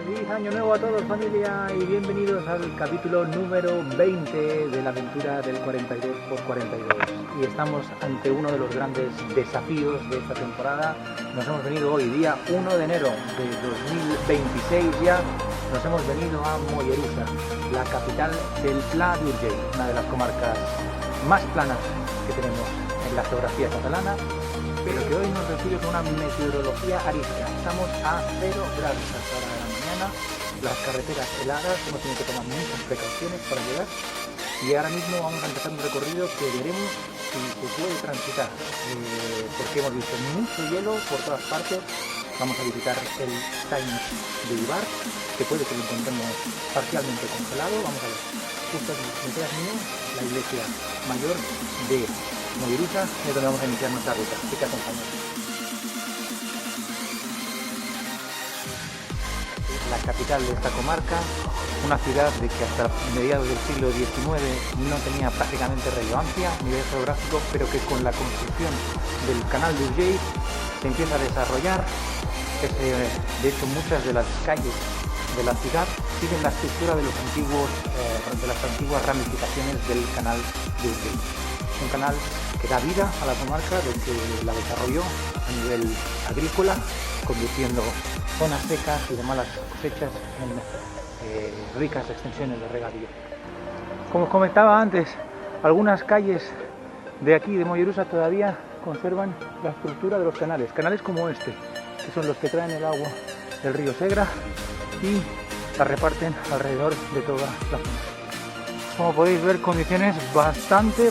Feliz año nuevo a todos, familia, y bienvenidos al capítulo número 20 de la aventura del 42×42. Y estamos ante uno de los grandes desafíos de esta temporada. Nos hemos venido hoy, día 1 de enero de 2026 ya, nos hemos venido a Mollerussa, la capital del Pla d'Urgell, una de las comarcas más planas que tenemos en la geografía catalana, pero que hoy nos recibe con una meteorología arisca. Estamos a 0 grados a esta hora de la mañana, las carreteras heladas, hemos tenido que tomar muchas precauciones para llegar, y ahora mismo vamos a empezar un recorrido que veremos si se puede transitar, porque hemos visto mucho hielo por todas partes. Vamos a visitar el Saint de Ibar, que puede que lo encontremos parcialmente congelado. Vamos a ver, justo detrás mío, la iglesia mayor de Mollerussa, es donde vamos a iniciar nuestra ruta, así que acompañamos. La capital de esta comarca, una ciudad de que hasta mediados del siglo XIX no tenía prácticamente relevancia a nivel geográfico, pero que con la construcción del canal d'Urgell se empieza a desarrollar. De hecho, muchas de las calles de la ciudad siguen la estructura de las antiguas ramificaciones del canal d'Urgell. Es un canal que da vida a la comarca, de que la desarrolló a nivel agrícola, convirtiendo zonas secas y de malas cosechas en ricas extensiones de regadío. Como os comentaba antes, algunas calles de aquí de Mollerussa todavía conservan la estructura de los canales como este, que son los que traen el agua del río Segra y la reparten alrededor de toda la zona. Como podéis ver, condiciones bastante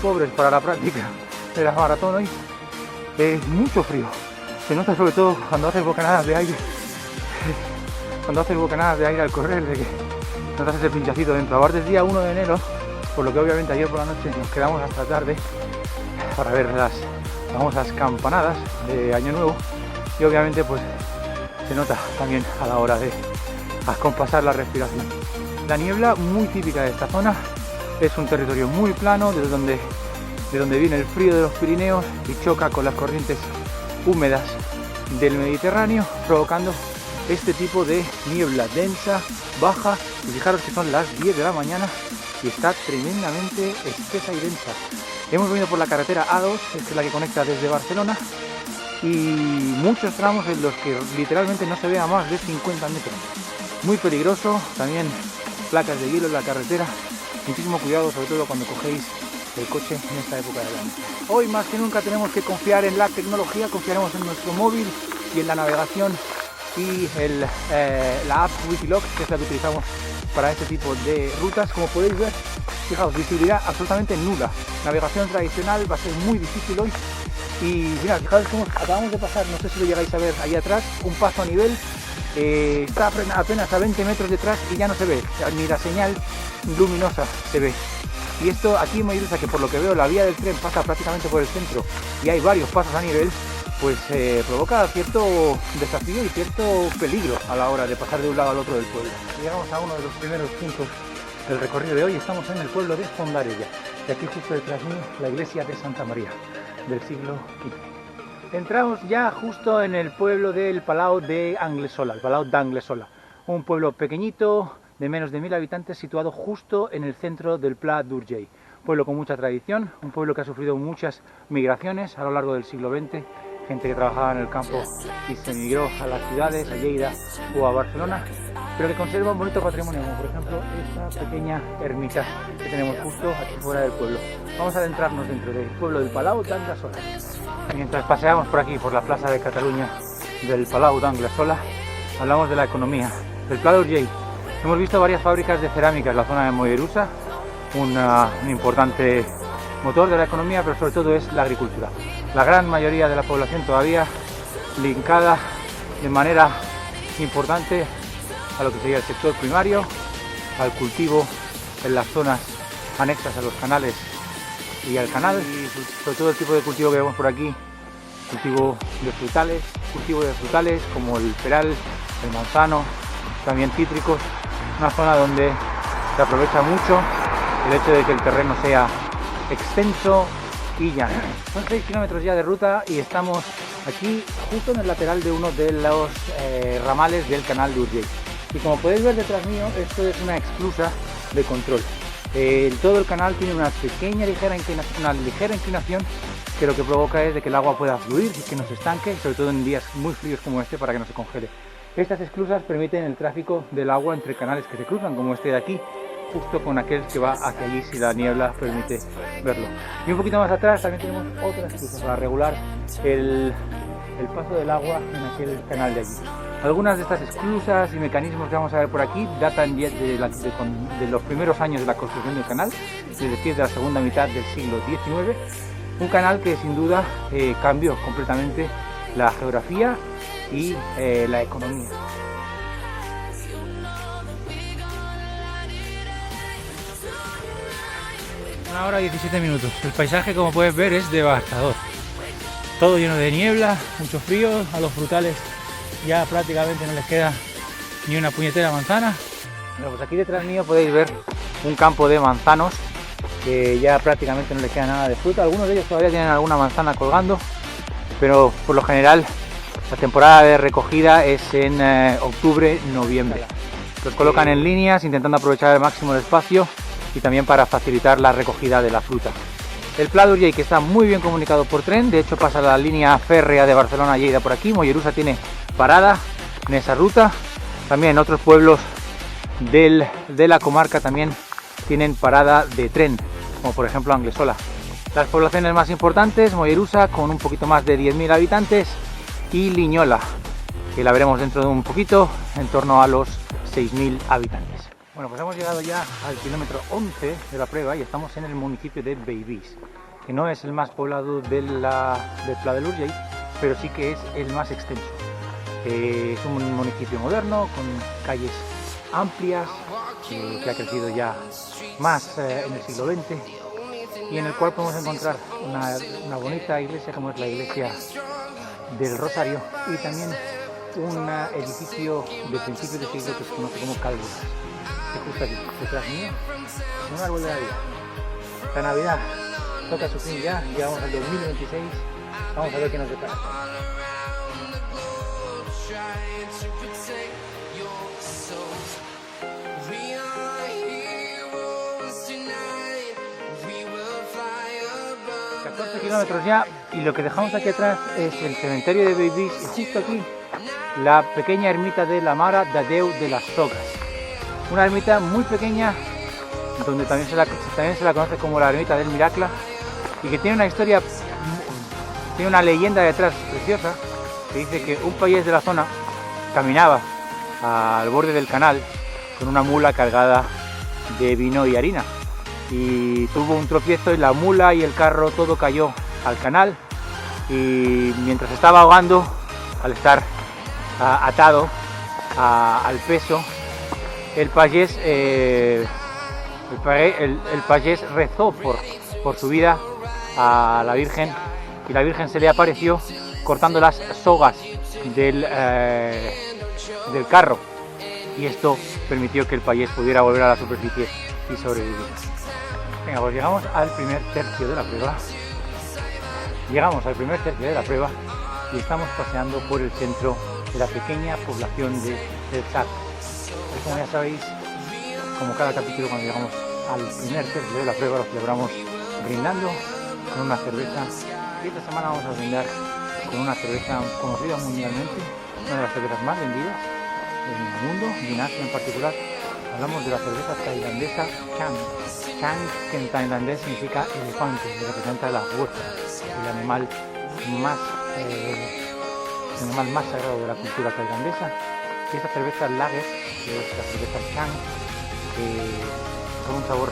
pobres para la práctica de la maratón hoy. Es mucho frío, se nota sobre todo cuando haces bocanadas de aire, al correr, de que notas ese pinchacito dentro. Aparte es día 1 de enero, por lo que obviamente ayer por la noche nos quedamos hasta tarde para ver las famosas campanadas de Año Nuevo, y obviamente pues se nota también a la hora de acompasar la respiración. La niebla, muy típica de esta zona, es un territorio muy plano de donde viene el frío de los Pirineos y choca con las corrientes húmedas del Mediterráneo, provocando este tipo de niebla densa, baja, y fijaros que son las 10 de la mañana y está tremendamente espesa y densa. Hemos venido por la carretera A2, que es la que conecta desde Barcelona, y muchos tramos en los que literalmente no se ve a más de 50 metros. Muy peligroso, también placas de hielo en la carretera. Muchísimo cuidado, sobre todo cuando cogéis el coche en esta época del año. Hoy más que nunca tenemos que confiar en la tecnología, confiaremos en nuestro móvil y en la navegación y la app Wikiloc, que es la que utilizamos para este tipo de rutas. Como podéis ver, fijaos, visibilidad absolutamente nula. Navegación tradicional va a ser muy difícil hoy. Y mirad, fijaos cómo acabamos de pasar, no sé si lo llegáis a ver ahí atrás, un paso a nivel. Está apenas a 20 metros detrás y ya no se ve, ni la señal luminosa se ve. Y esto aquí en Mollerussa, que por lo que veo la vía del tren pasa prácticamente por el centro y hay varios pasos a nivel, pues provoca cierto desafío y cierto peligro a la hora de pasar de un lado al otro del pueblo. Llegamos a uno de los primeros puntos del recorrido de hoy. Estamos en el pueblo de Fondarella, y aquí justo detrás mío la iglesia de Santa María del siglo XV. Entramos ya justo en el pueblo del Palau d'Anglesola, un pueblo pequeñito de menos de 1000 habitantes situado justo en el centro del Pla d'Urgell. Pueblo con mucha tradición, un pueblo que ha sufrido muchas migraciones a lo largo del siglo XX, gente que trabajaba en el campo y se emigró a las ciudades, a Lleida o a Barcelona, pero que conserva un bonito patrimonio, como por ejemplo esta pequeña ermita que tenemos justo aquí fuera del pueblo. Vamos a adentrarnos dentro del pueblo del Palau d'Anglesola. Mientras paseamos por aquí, por la plaza de Cataluña del Palau d'Anglesola, hablamos de la economía del Pla d'Urgell. Hemos visto varias fábricas de cerámica en la zona de Mollerussa, un importante motor de la economía, pero sobre todo es la agricultura. La gran mayoría de la población todavía linkada de manera importante a lo que sería el sector primario, al cultivo en las zonas anexas a los canales y al canal, y sobre todo el tipo de cultivo que vemos por aquí, cultivo de frutales como el peral, el manzano, también cítricos, una zona donde se aprovecha mucho el hecho de que el terreno sea extenso y llano. Son 6 kilómetros ya de ruta y estamos aquí justo en el lateral de uno de los ramales del canal d'Urgell. Y como podéis ver detrás mío, esto es una esclusa de control. Todo el canal tiene una ligera inclinación que lo que provoca es de que el agua pueda fluir y que no se estanque, sobre todo en días muy fríos como este, para que no se congele. Estas esclusas permiten el tráfico del agua entre canales que se cruzan, como este de aquí, justo con aquel que va hacia allí si la niebla permite verlo. Y un poquito más atrás también tenemos otra esclusa para regular el paso del agua en aquel canal de allí. Algunas de estas esclusas y mecanismos que vamos a ver por aquí datan de los primeros años de la construcción del canal, es decir, de la segunda mitad del siglo XIX. Un canal que sin duda cambió completamente la geografía y la economía. 1 hora y 17 minutos. El paisaje, como puedes ver, es devastador. Todo lleno de niebla, mucho frío, a los frutales ya prácticamente no les queda ni una puñetera manzana. Bueno, pues aquí detrás mío podéis ver un campo de manzanos que ya prácticamente no les queda nada de fruta. Algunos de ellos todavía tienen alguna manzana colgando, pero por lo general la temporada de recogida es en octubre, noviembre. Los colocan en líneas intentando aprovechar al máximo el espacio y también para facilitar la recogida de la fruta. El Pla d'Urgell, que está muy bien comunicado por tren, de hecho pasa la línea férrea de Barcelona a Lleida por aquí. Mollerussa tiene parada en esa ruta. También otros pueblos de la comarca también tienen parada de tren, como por ejemplo Anglesola. Las poblaciones más importantes: Mollerussa, con un poquito más de 10.000 habitantes, y Liñola, que la veremos dentro de un poquito, en torno a los 6.000 habitantes. Bueno, pues hemos llegado ya al kilómetro 11 de la prueba y estamos en el municipio de Bellvís, que no es el más poblado del Pla d'Urgell, pero sí que es el más extenso. Es un municipio moderno, con calles amplias, que ha crecido ya más en el siglo XX, y en el cual podemos encontrar una bonita iglesia como es la iglesia del Rosario, y también un edificio de principios de siglo que se conoce como Calderas, que justo aquí, detrás mío, un árbol de Navidad. La Navidad toca su fin ya, llegamos al 2026, vamos a ver qué nos depara. Kilómetros ya, y lo que dejamos aquí atrás es el cementerio de Bellvís, y justo aquí la pequeña ermita de la Mare de Déu de las Sogas, una ermita muy pequeña donde también se la conoce como la ermita del Miracle, y que tiene una historia, tiene una leyenda detrás preciosa, que dice que un payés de la zona caminaba al borde del canal con una mula cargada de vino y harina, y tuvo un tropiezo y la mula y el carro todo cayó al canal, y mientras estaba ahogando, al estar atado al peso, el payés rezó por su vida a la Virgen, y la Virgen se le apareció cortando las sogas del carro, y esto permitió que el payés pudiera volver a la superficie y sobrevivir. Venga, pues llegamos al primer tercio de la prueba. Y estamos paseando por el centro de la pequeña población de El Sac. Y como ya sabéis, como cada capítulo, cuando llegamos al primer tercio de la prueba lo celebramos brindando con una cerveza. Y esta semana vamos a brindar con una cerveza conocida mundialmente, una de las cervezas más vendidas en el mundo, y en Asia en particular. Hablamos de la cerveza tailandesa Chang. Chang, que en tailandés significa elefante, y representa la fuerza, el animal más sagrado de la cultura tailandesa. Y esta cerveza lager, que es la cerveza Chang, con un sabor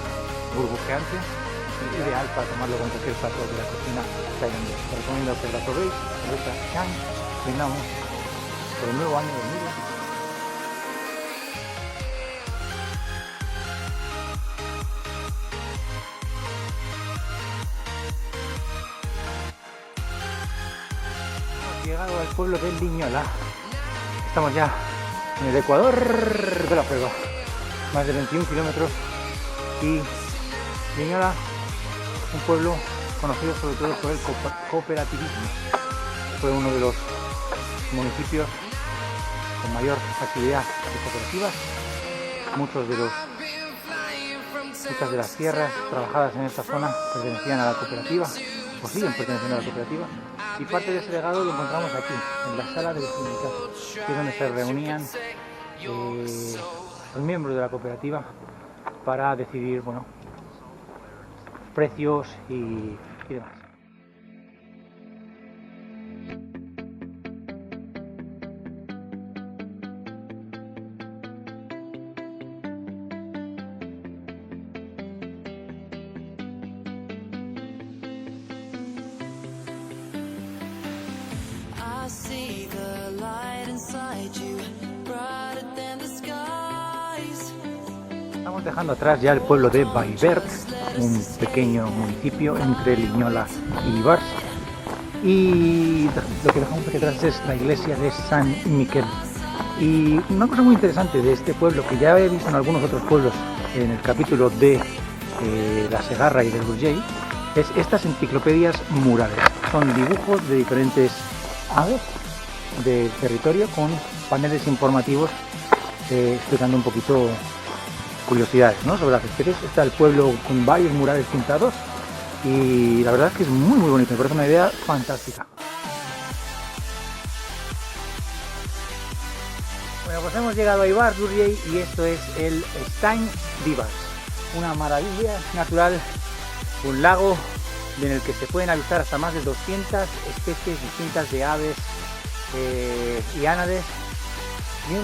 burbujeante, es ideal para tomarlo con cualquier plato de la cocina tailandesa. Os recomiendo que la probéis, cerveza Chang. Brindamos por el nuevo año 2020. Llegado al pueblo de Liñola, estamos ya en el ecuador de la prueba, más de 21 kilómetros, y Liñola, un pueblo conocido sobre todo por el cooperativismo. Fue uno de los municipios con mayor actividad de cooperativas. Muchas de las tierras trabajadas en esta zona pertenecían a la cooperativa, o siguen perteneciendo a la cooperativa, y parte de ese legado lo encontramos aquí, en la sala del sindicato, que es donde se reunían los miembros de la cooperativa para decidir, bueno, precios y demás. Estamos dejando atrás ya el pueblo de Vallverd, un pequeño municipio entre Linyola y Ivars, y lo que dejamos aquí atrás es la iglesia de San Miquel. Y una cosa muy interesante de este pueblo, que ya he visto en algunos otros pueblos en el capítulo de la Segarra y del Urgell, es estas enciclopedias murales. Son dibujos de diferentes aves del territorio con paneles informativos explicando un poquito curiosidades, ¿no?, sobre las especies. Está el pueblo con varios murales pintados y la verdad es que es muy bonito, me parece una idea fantástica. Bueno, pues hemos llegado a Ivars, Urgell, y esto es el Estany d'Ivars, una maravilla natural, un lago en el que se pueden avistar hasta más de 200 especies distintas de aves y ánades, y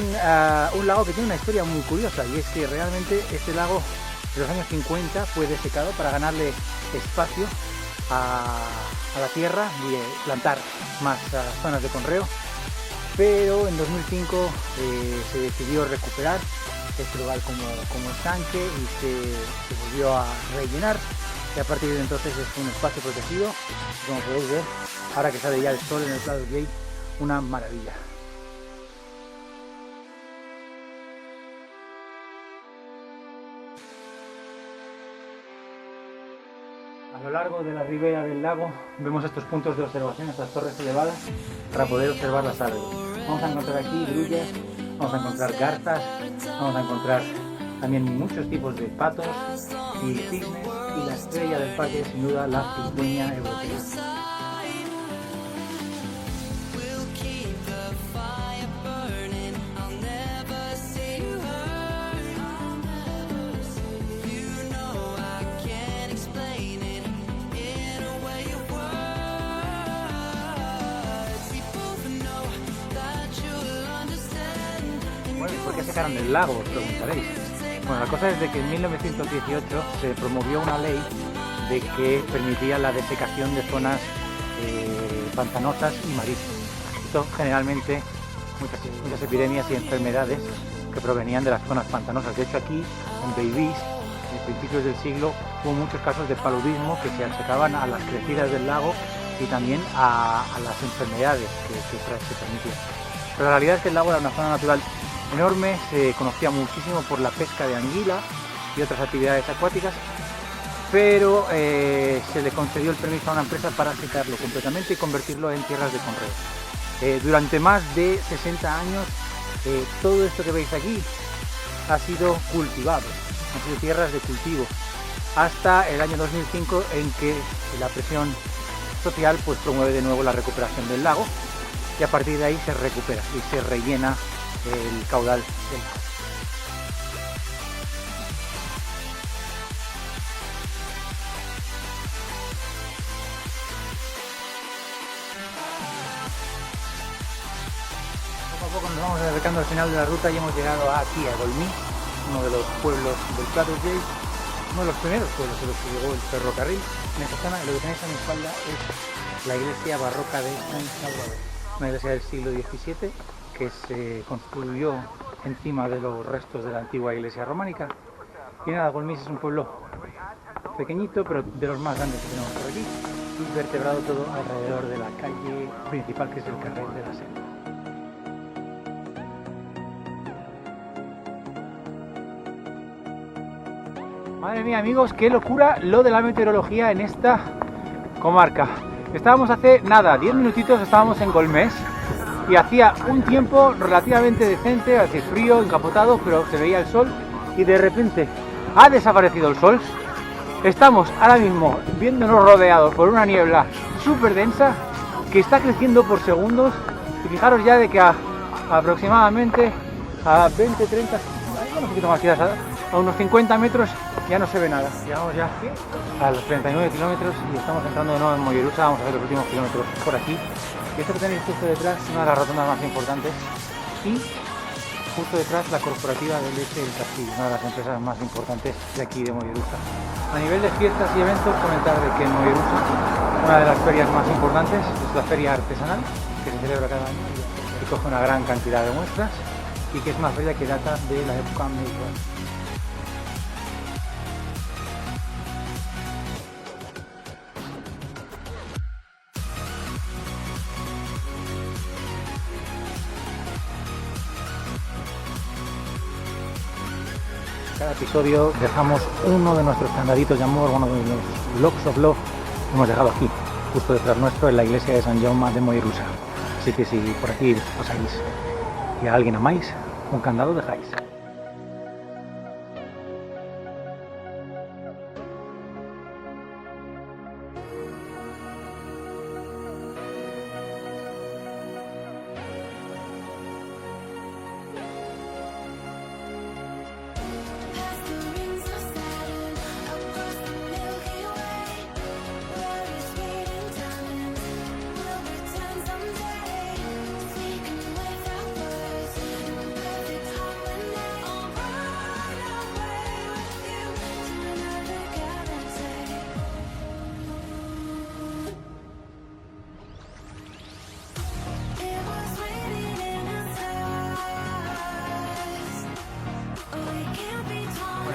un lago que tiene una historia muy curiosa, y es que realmente este lago en los años 50 fue desecado para ganarle espacio a la tierra y plantar más zonas de conreo, pero en 2005 se decidió recuperar este lugar como estanque y se volvió a rellenar, y a partir de entonces es un espacio protegido. Como podéis ver, ahora que sale ya el sol en el Pla d'Urgell, una maravilla. A lo largo de la ribera del lago vemos estos puntos de observación, estas torres elevadas, para poder observar las aves. Vamos a encontrar aquí grullas, vamos a encontrar garzas, vamos a encontrar también muchos tipos de patos y cisnes, y la estrella del parque es sin duda la cigüeña europea. ¿Por qué sacaron el lago?, os preguntaréis. Bueno, la cosa es de que en 1918 se promovió una ley de que permitía la desecación de zonas pantanosas y marismas. Esto generalmente muchas epidemias y enfermedades que provenían de las zonas pantanosas. De hecho, aquí en Beivís, en principios del siglo, hubo muchos casos de paludismo que se achacaban a las crecidas del lago y también a las enfermedades que se permitían. Pero la realidad es que el lago era una zona natural enorme, se conocía muchísimo por la pesca de anguila y otras actividades acuáticas, pero se le concedió el permiso a una empresa para secarlo completamente y convertirlo en tierras de conreo. Durante más de 60 años todo esto que veis aquí ha sido cultivado, han sido tierras de cultivo, hasta el año 2005, en que la presión social pues promueve de nuevo la recuperación del lago, y a partir de ahí se recupera y se rellena el caudal del lago. Poco a poco nos vamos acercando al final de la ruta y hemos llegado aquí a Golmí, uno de los pueblos del Pla d'Urgell, uno de los primeros pueblos en los que llegó el ferrocarril. En esta zona, lo que tenéis a mi espalda es la iglesia barroca de San Salvador, una iglesia del siglo XVII que se construyó encima de los restos de la antigua iglesia románica. Y nada, Golmís es un pueblo pequeñito, pero de los más grandes que tenemos por aquí, y vertebrado todo alrededor de la calle principal, que es el carrer de la Senda. Madre mía, amigos, qué locura lo de la meteorología en esta comarca. Estábamos hace nada, 10 minutitos estábamos en Golmés y hacía un tiempo relativamente decente, hace frío, encapotado, pero se veía el sol y de repente ha desaparecido el sol. Estamos ahora mismo viéndonos rodeados por una niebla súper densa que está creciendo por segundos y fijaros ya de que aproximadamente a 20, 30, un poquito más quizás, a unos 50 metros ya no se ve nada. Llegamos ya a los 39 kilómetros y estamos entrando de nuevo en Mollerusa. Vamos a ver los últimos kilómetros por aquí. Y esto que tenéis justo detrás es una de las rotondas más importantes y justo detrás la corporativa de Leche del Castillo, una de las empresas más importantes de aquí de Mollerusa. A nivel de fiestas y eventos, comentar de que en Mollerusa una de las ferias más importantes es la feria artesanal, que se celebra cada año y coge una gran cantidad de muestras y que es una feria que data de la época medieval. Cada episodio dejamos uno de nuestros candaditos de amor, uno de los Locks of Love, que hemos dejado aquí, justo detrás nuestro, en la iglesia de San Jaume de Mollerusa. Así que si por aquí pasáis y a alguien amáis, un candado dejáis.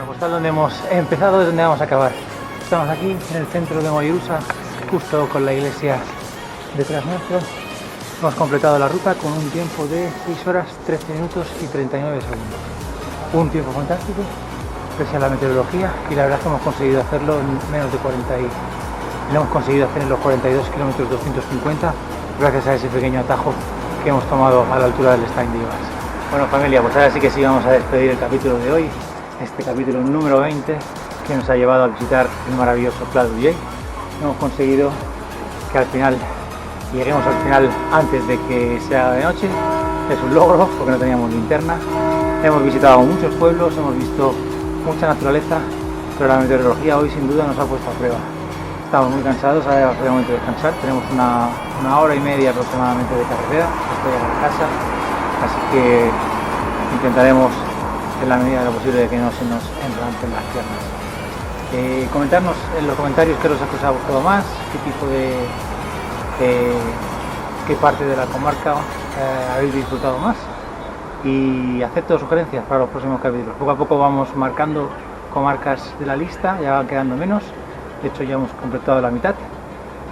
Pues tal donde hemos empezado es donde vamos a acabar. Estamos aquí en el centro de Mollerusa, justo con la iglesia detrás nuestro. Hemos completado la ruta con un tiempo de 6 horas, 13 minutos y 39 segundos. Un tiempo fantástico, pese a la meteorología, y la verdad es que hemos conseguido hacerlo en menos de 40 y lo hemos conseguido hacer en los 42 kilómetros 250 gracias a ese pequeño atajo que hemos tomado a la altura del Stein de Ibas. Bueno familia, pues ahora sí que sí vamos a despedir el capítulo de hoy. Este capítulo número 20 que nos ha llevado a visitar el maravilloso Pla d'Urgell. Hemos conseguido que al final lleguemos al final antes de que sea de noche. Es un logro porque no teníamos linterna. Hemos visitado muchos pueblos, hemos visto mucha naturaleza, pero la meteorología hoy sin duda nos ha puesto a prueba. Estamos muy cansados, ahora va a ser el momento de descansar. Tenemos una hora y media aproximadamente de carretera hasta llegar a casa, así que intentaremos en la medida de lo posible de que no se nos enrancen las piernas. Comentarnos en los comentarios qué os ha gustado más, qué tipo qué parte de la comarca habéis disfrutado más, y acepto sugerencias para los próximos capítulos. Poco a poco vamos marcando comarcas de la lista, ya van quedando menos, de hecho ya hemos completado la mitad,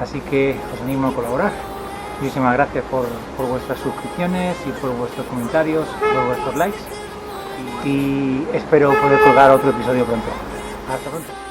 así que os animo a colaborar. Muchísimas gracias por vuestras suscripciones y por vuestros comentarios, por vuestros likes. Y espero poder colgar otro episodio pronto. Hasta pronto.